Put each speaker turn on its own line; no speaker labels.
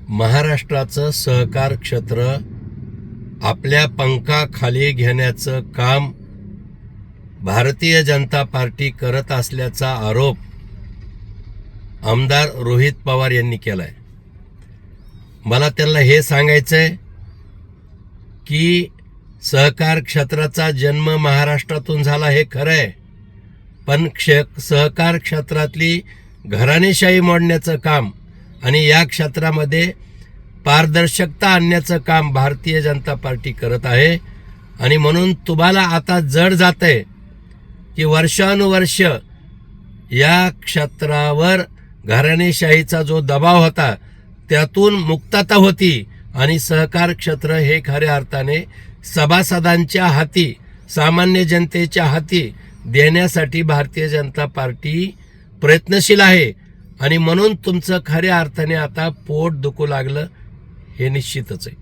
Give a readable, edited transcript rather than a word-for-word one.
महाराष्ट्राचं सहकार क्षेत्र आपल्या पंखाखाली घेण्याचं काम भारतीय जनता पार्टी करत असल्याचा आरोप आमदार रोहित पवार यांनी केलाय। मला त्यांना हे सांगायचंय की सहकार क्षेत्राचा जन्म महाराष्ट्रातून झाला हे खरं आहे, पण सहकार क्षेत्रातली घराणेशाही मोडण्याचं काम आणि या क्षेत्रामध्ये पारदर्शकता आणण्याचं काम भारतीय जनता पार्टी करत आहे। आणि म्हणून तुम्हाला आता जड जातंय की वर्षानुवर्ष या क्षेत्रावर घराणेशाहीचा जो दबाव होता त्यातून मुक्तता होती आणि सहकार क्षेत्र हे खऱ्या अर्थाने सभासदांच्या हाती, सामान्य जनतेच्या हाती देण्यासाठी भारतीय जनता पार्टी प्रयत्नशील आहे। आणि म्हणून तुमचं खऱ्या अर्थाने आता पोट दुखू लागलं हे निश्चितच आहे।